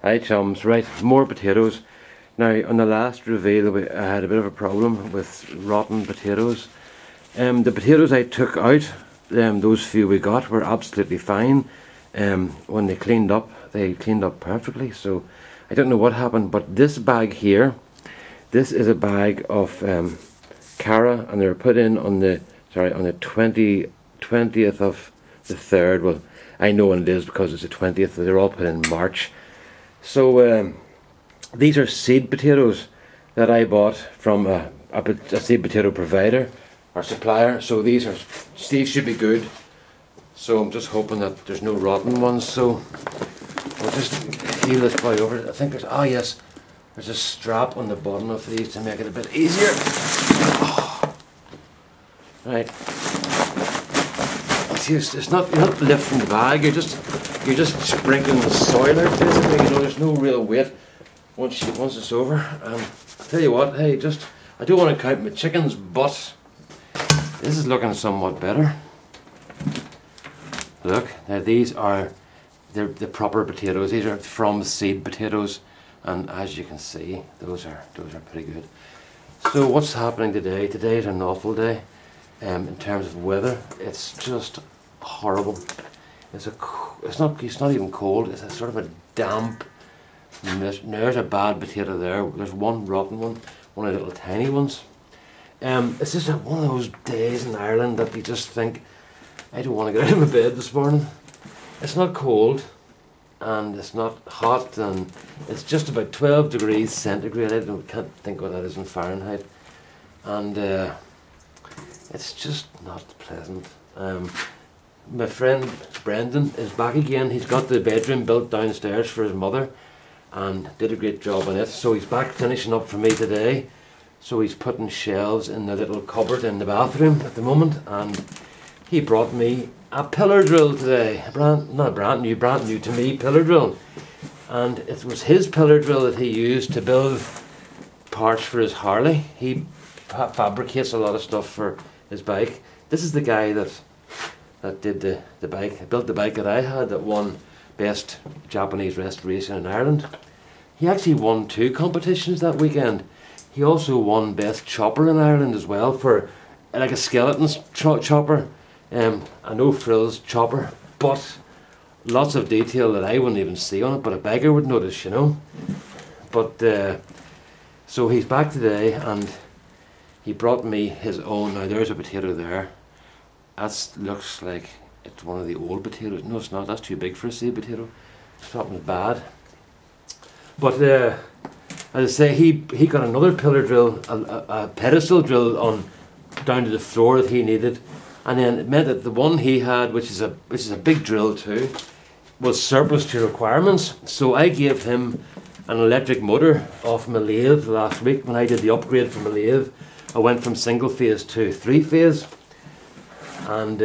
Hi chums, right, more potatoes. Now on the last reveal I had a bit of a problem with rotten potatoes. The potatoes I took out, those few we got, were absolutely fine. When they cleaned up perfectly, so I don't know what happened, but this bag here, this is a bag of Cara, and they were put in on the 20th of the 3rd. Well, I know when it is because it's the 20th, they're all put in March. So these are seed potatoes that I bought from a seed potato provider or supplier. So these should be good. So I'm just hoping that there's no rotten ones. So I'll just heel this boy over. I think there's, oh yes, there's a strap on the bottom of these to make it a bit easier. Oh. Right. It's not, you're not lifting the bag. You're just sprinkling the soil out, basically. You know, there's no real weight once it's over. I tell you what, hey, I don't want to count my chickens, but this is looking somewhat better. Look, now they're the proper potatoes. These are from seed potatoes, and as you can see, those are pretty good. So what's happening today? Today is an awful day. In terms of weather, it's just horrible. It's not even cold. It's a sort of a damp. There's a bad potato there. There's one rotten one of the little tiny ones. It's just one of those days in Ireland that you just think, I don't want to get out of my bed this morning. It's not cold, and it's not hot, and it's just about 12 degrees centigrade. I can't think what that is in Fahrenheit, and it's just not pleasant. My friend Brendan is back again. He's got the bedroom built downstairs for his mother and did a great job on it. So he's back finishing up for me today. So he's putting shelves in the little cupboard in the bathroom at the moment, and he brought me a pillar drill today. Not brand new to me pillar drill. And it was his pillar drill that he used to build parts for his Harley. He fabricates a lot of stuff for his bike. This is the guy that did the bike, built the bike that I had that won Best Japanese Restoration in Ireland. He actually won 2 competitions that weekend. He also won Best Chopper in Ireland as well, for like a skeleton chopper, a no frills chopper, but lots of detail that I wouldn't even see on it, but a beggar would notice, you know. But so he's back today, and he brought me his own. Now there's a potato there. That looks like it's one of the old potatoes. No, it's not. That's too big for a seed potato. Something's bad. But as I say, he got another pillar drill, a pedestal drill on down to the floor that he needed, and then it meant that the one he had, which is a big drill too, was surplus to requirements. So I gave him an electric motor off my lathe last week when I did the upgrade from my lathe. I went from single phase to 3 phase, and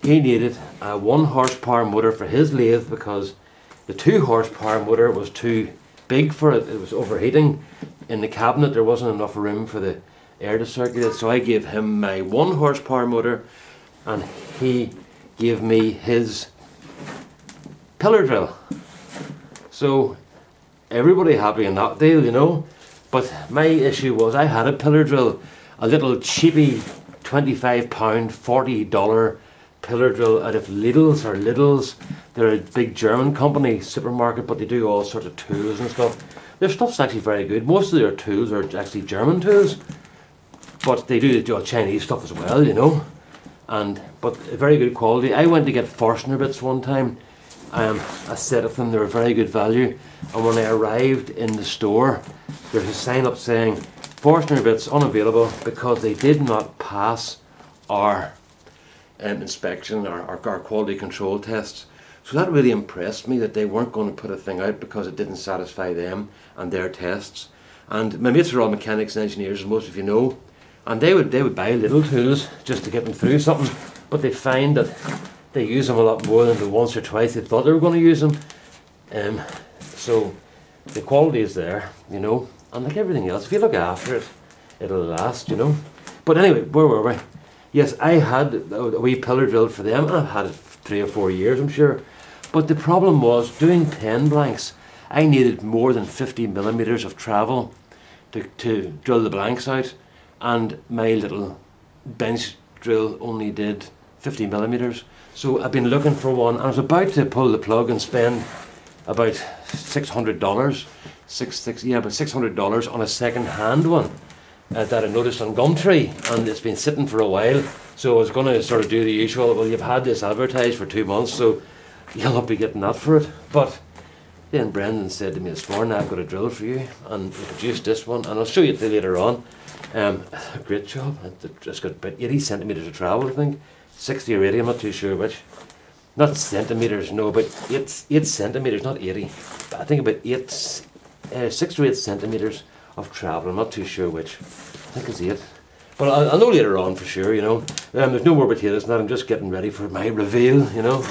he needed a 1 horsepower motor for his lathe because the 2 horsepower motor was too big for it. It was overheating in the cabinet. There wasn't enough room for the air to circulate, so I gave him my 1 horsepower motor, and he gave me his pillar drill. So everybody happy in that deal, you know. But my issue was I had a pillar drill, a little cheapy £25, $40 pillar drill out of Lidl's. They're a big German company, supermarket, but they do all sorts of tools and stuff. Their stuff's actually very good. Most of their tools are actually German tools, but they do Chinese stuff as well, you know. But very good quality. I went to get Forstner bits one time. A set of them, they were very good value, and when I arrived in the store, there's a sign up saying Forstner bits unavailable because they did not pass our inspection, our quality control tests. So that really impressed me, that they weren't going to put a thing out because it didn't satisfy them and their tests. And my mates are all mechanics and engineers, as most of you know, and they would buy little tools just to get them through something, but they find that they use them a lot more than the once or twice they thought they were going to use them. So the quality is there, you know, and like everything else, if you look after it, it'll last, you know. But anyway, where were we? Yes, I had a wee pillar drill for them, and I've had it 3 or 4 years, I'm sure. But the problem was doing pen blanks. I needed more than 50 millimeters of travel to drill the blanks out, and my little bench drill only did 50 millimeters. So I've been looking for one. I was about to pull the plug and spend about $600, about $600 on a second-hand one that I noticed on Gumtree, and it's been sitting for a while. So I was going to sort of do the usual, well, you've had this advertised for 2 months, so you'll not be getting that for it. But then Brendan said to me this morning, I've got a drill for you, and he produced this one, and I'll show you it later on. Great job. It's got about 80 centimetres of travel, I think. 60 or 80, I'm not too sure which. Not centimetres, no, but 8 centimetres, not 80. But I think about 6 or 8 centimetres of travel. I'm not too sure which. I think it's 8. But I'll know later on for sure, you know. There's no more potatoes than that. I'm just getting ready for my reveal, you know.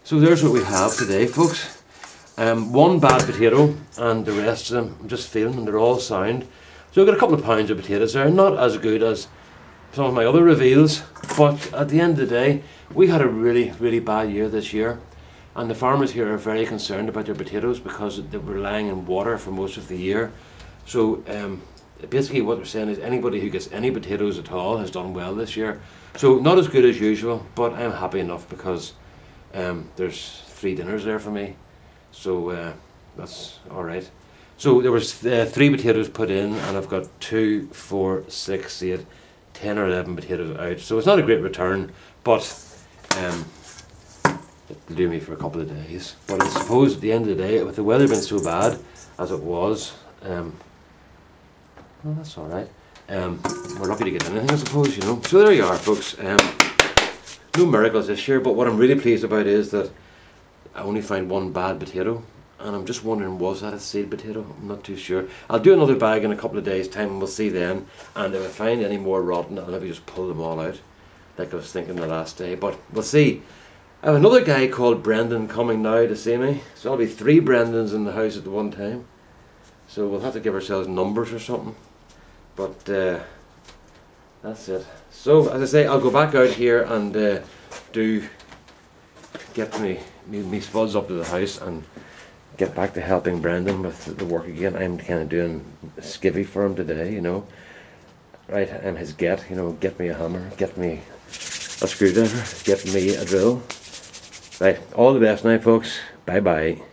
So there's what we have today, folks. One bad potato, and the rest of them I'm just feeling, and they're all sound. So I've got a couple of pounds of potatoes there. Not as good as some of my other reveals, but at the end of the day, we had a really, really bad year this year, and the farmers here are very concerned about their potatoes because they were relying on water for most of the year. So basically what they're saying is anybody who gets any potatoes at all has done well this year. So not as good as usual, but I'm happy enough because there's 3 dinners there for me, so that's alright. So there was 3 potatoes put in, and I've got 2, 4, 6, 8, 10 or 11 potatoes out. So it's not a great return, but it'll do me for a couple of days. But I suppose at the end of the day, with the weather being so bad as it was, well, that's alright. We're lucky to get anything, I suppose, you know. So there you are, folks. No miracles this year, but what I'm really pleased about is that I only found 1 bad potato. And I'm just wondering, was that a seed potato? I'm not too sure. I'll do another bag in a couple of days' time, and we'll see then. And if I find any more rotten, I'll maybe just pull them all out, like I was thinking the last day. But we'll see. I have another guy called Brendan coming now to see me. So there'll be 3 Brendans in the house at the one time. So we'll have to give ourselves numbers or something. But that's it. So, as I say, I'll go back out here and get me spuds up to the house and get back to helping Brendan with the work again. I'm kind of doing a skivvy for him today, you know. Right, I'm his get, you know, get me a hammer, get me a screwdriver, get me a drill. Right, all the best now, folks. Bye bye.